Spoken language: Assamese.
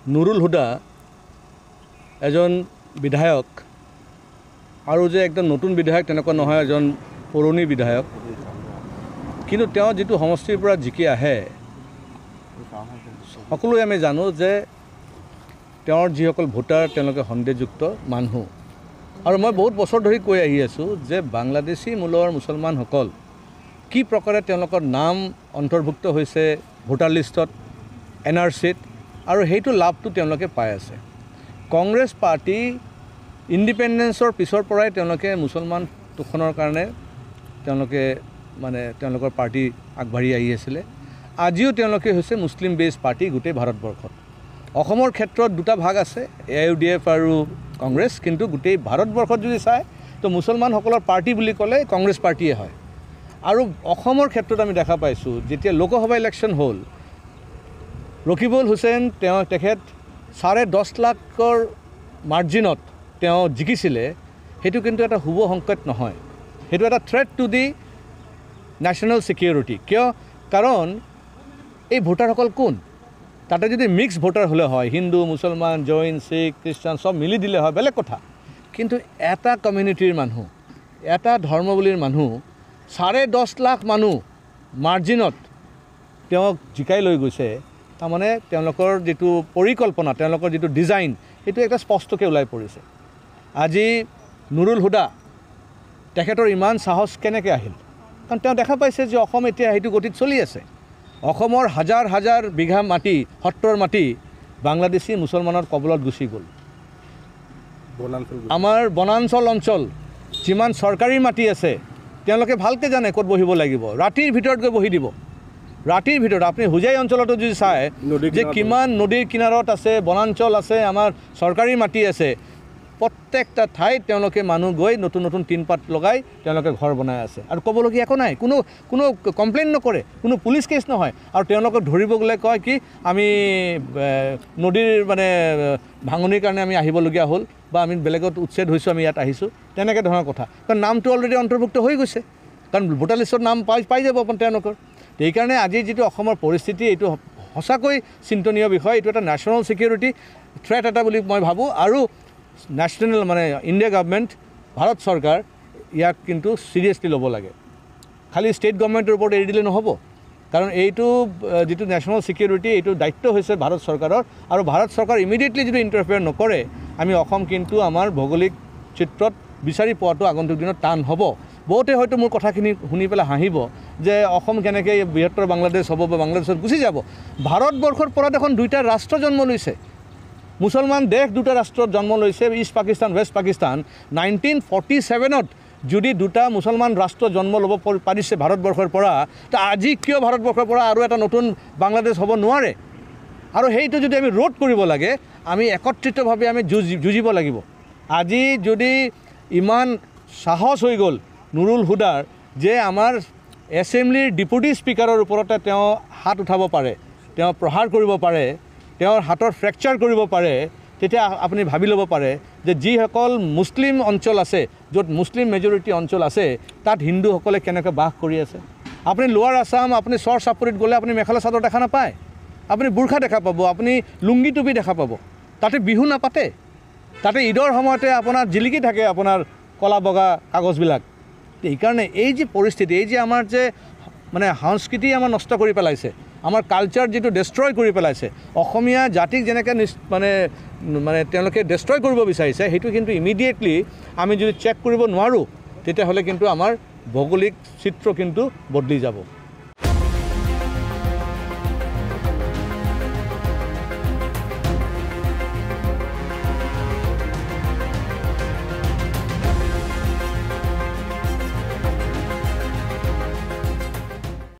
নুৰুল হুদা এজন বিধায়ক আৰু যে একদম নতুন বিধায়ক তেনেকুৱা নহয়, এজন পুৰণি বিধায়ক। কিন্তু তেওঁ যিটো সমষ্টিৰ পৰা জিকি আহে, সকলোৱে আমি জানো যে তেওঁৰ যিসকল ভোটাৰ তেওঁলোকে সন্দেহযুক্ত মানুহ। আৰু মই বহুত বছৰ ধৰি কৈ আহি আছোঁ যে বাংলাদেশী মূলৰ মুছলমানসকল কি প্ৰকাৰে তেওঁলোকৰ নাম অন্তৰ্ভুক্ত হৈছে ভোটাৰ লিষ্টত, NRCত, আৰু সেইটো লাভটো তেওঁলোকে পাই আছে। কংগ্ৰেছ পাৰ্টি ইণ্ডিপেণ্ডেঞ্চৰ পিছৰ পৰাই তেওঁলোকে মুছলমান তোষণৰ কাৰণে তেওঁলোকে তেওঁলোকৰ পাৰ্টি আগবাঢ়ি আহি আছিলে। আজিও তেওঁলোকে হৈছে মুছলিম বেছ পাৰ্টি গোটেই ভাৰতবৰ্ষত। অসমৰ ক্ষেত্ৰত দুটা ভাগ আছে, AUDF আৰু কংগ্ৰেছ, কিন্তু গোটেই ভাৰতবৰ্ষত যদি চায় তো মুছলমানসকলৰ পাৰ্টি বুলি ক'লে কংগ্ৰেছ পাৰ্টিয়ে হয়। আৰু অসমৰ ক্ষেত্ৰত আমি দেখা পাইছোঁ যেতিয়া লোকসভা ইলেকশ্যন হ'ল, ৰকিবুল হুছেইন তেখেত 10.5 লাখৰ মাৰ্জিনত তেওঁ জিকিছিলে। সেইটো কিন্তু এটা শুভ সংকেত নহয়, সেইটো এটা threat to the national security. কিয়? কাৰণ এই ভোটাৰসকল কোন? তাতে যদি মিক্স ভোটাৰ হ'লে হয়, হিন্দু, মুছলমান, জৈন, শিখ, খ্ৰীষ্টান চব মিলি দিলে হয় বেলেগ কথা। কিন্তু এটা কমিউনিটিৰ মানুহ, এটা ধৰ্মাৱলীৰ মানুহ 10.5 লাখ মানুহ মাৰ্জিনত তেওঁক জিকাই লৈ গৈছে। তাৰমানে তেওঁলোকৰ যিটো পৰিকল্পনা, তেওঁলোকৰ যিটো ডিজাইন, সেইটো এটা স্পষ্টকৈ ওলাই পৰিছে। আজি নুৰুল হুদা তেখেতৰ ইমান সাহস কেনেকৈ আহিল? কাৰণ তেওঁ দেখা পাইছে যে অসম এতিয়া সেইটো গতিত চলি আছে। অসমৰ হাজাৰ হাজাৰ বিঘা মাটি, সত্ৰৰ মাটি বাংলাদেশী মুছলমানৰ কবলত গুচি গ'ল। আমাৰ বনাঞ্চল অঞ্চল যিমান চৰকাৰী মাটি আছে তেওঁলোকে ভালকৈ জানে ক'ত বহিব লাগিব, ৰাতিৰ ভিতৰত গৈ বহি দিব। ৰাতিৰ ভিতৰত আপুনি হোজাই অঞ্চলতো যদি চায় যে কিমান নদীৰ কিনাৰত আছে, বনাঞ্চল আছে, আমাৰ চৰকাৰী মাটি আছে, প্ৰত্যেকটা ঠাইত তেওঁলোকে মানুহ গৈ নতুন নতুন টিনপাত লগাই তেওঁলোকে ঘৰ বনাই আছে। আৰু ক'বলগীয়া একো নাই, কোনো কমপ্লেইন নকৰে, কোনো পুলিচ কেছ নহয়। আৰু তেওঁলোকক ধৰিব গ'লে কয় কি আমি নদীৰ ভাঙনিৰ কাৰণে আমি আহিবলগীয়া হ'ল, বা আমি বেলেগত উচ্ছেদ হৈছোঁ, আমি ইয়াত আহিছোঁ, তেনেকৈ ধৰণৰ কথা। কাৰণ নামটো অলৰেডি অন্তৰ্ভুক্ত হৈ গৈছে, কাৰণ ভোটাৰ লিষ্টত নাম পাই যাব তেওঁলোকৰ। সেইকাৰণে আজি যিটো অসমৰ পৰিস্থিতি, এইটো সঁচাকৈ চিন্তনীয় বিষয়। এইটো এটা নেশ্যনেল ছিকিউৰিটি থ্ৰেট এটা বুলি মই ভাবোঁ। আৰু নেশ্যনেল ইণ্ডিয়া গভৰ্ণমেণ্ট, ভাৰত চৰকাৰ ইয়াক কিন্তু ছিৰিয়াছলি ল'ব লাগে। খালি ষ্টেট গভৰ্ণমেণ্টৰ ওপৰত এৰি দিলে নহ'ব, কাৰণ এইটো যিটো নেশ্যনেল ছিকিউৰিটি, এইটো দায়িত্ব হৈছে ভাৰত চৰকাৰৰ। আৰু ভাৰত চৰকাৰ ইমিডিয়েটলি যদি ইণ্টাৰফেয়াৰ নকৰে, আমি অসম কিন্তু আমাৰ ভৌগোলিক চিত্ৰত বিচাৰি পোৱাটো আগন্তুক দিনত টান হ'ব। বহুতে হয়তো মোৰ কথাখিনি শুনি পেলাই হাঁহিব যে অসম কেনেকৈ বৃহত্তৰ বাংলাদেশ হ'ব বা বাংলাদেশত গুচি যাব। ভাৰতবৰ্ষৰ পৰা দেখোন দুটা ৰাষ্ট্ৰ জন্ম লৈছে, মুছলমান দেশ দুটা ৰাষ্ট্ৰত জন্ম লৈছে, ইষ্ট পাকিস্তান, ৱেষ্ট পাকিস্তান। 1947ত যদি দুটা মুছলমান ৰাষ্ট্ৰ জন্ম ল'ব পাৰিছে ভাৰতবৰ্ষৰ পৰা, তো আজি কিয় ভাৰতবৰ্ষৰ পৰা আৰু এটা নতুন বাংলাদেশ হ'ব নোৱাৰে? আৰু সেইটো যদি আমি ৰোধ কৰিব লাগে, আমি একত্ৰিতভাৱে আমি যুঁজিব লাগিব। আজি যদি ইমান সাহস হৈ গ'ল নুৰুল হুদাৰ যে আমাৰ এছেম্বলিৰ ডেপুটি স্পীকাৰৰ ওপৰতে তেওঁ হাত উঠাব পাৰে, তেওঁ প্ৰহাৰ কৰিব পাৰে, তেওঁৰ হাতৰ ফ্ৰেকচাৰ কৰিব পাৰে, তেতিয়া আপুনি ভাবি ল'ব পাৰে যে যিসকল মুছলিম অঞ্চল আছে, য'ত মুছলিম মেজৰিটি অঞ্চল আছে, তাত হিন্দুসকলে কেনেকৈ বাস কৰি আছে। আপুনি লোৱাৰ আছাম, আপুনি চৰ চাপৰিত গ'লে আপুনি মেখেলা চাদৰ দেখা নাপায়, আপুনি বুৰ্খা দেখা পাব, আপুনি লুংগি টুপি দেখা পাব। তাতে বিহু নাপাতে, তাতে ঈদৰ সময়তে আপোনাৰ জিলিকি থাকে আপোনাৰ কলা বগা কাগজবিলাক। সেইকাৰণে এই যে পৰিস্থিতি, এই যে আমাৰ যে সংস্কৃতি আমাৰ নষ্ট কৰি পেলাইছে, আমাৰ কালচাৰ যিটো ডেষ্ট্ৰয় কৰি পেলাইছে, অসমীয়া জাতিক যেনেকৈ তেওঁলোকে ডেষ্ট্ৰয় কৰিব বিচাৰিছে, সেইটো কিন্তু ইমিডিয়েটলি আমি যদি চেক কৰিব নোৱাৰোঁ, তেতিয়াহ'লে কিন্তু আমাৰ ভৌগোলিক চিত্ৰ কিন্তু বদলি যাব।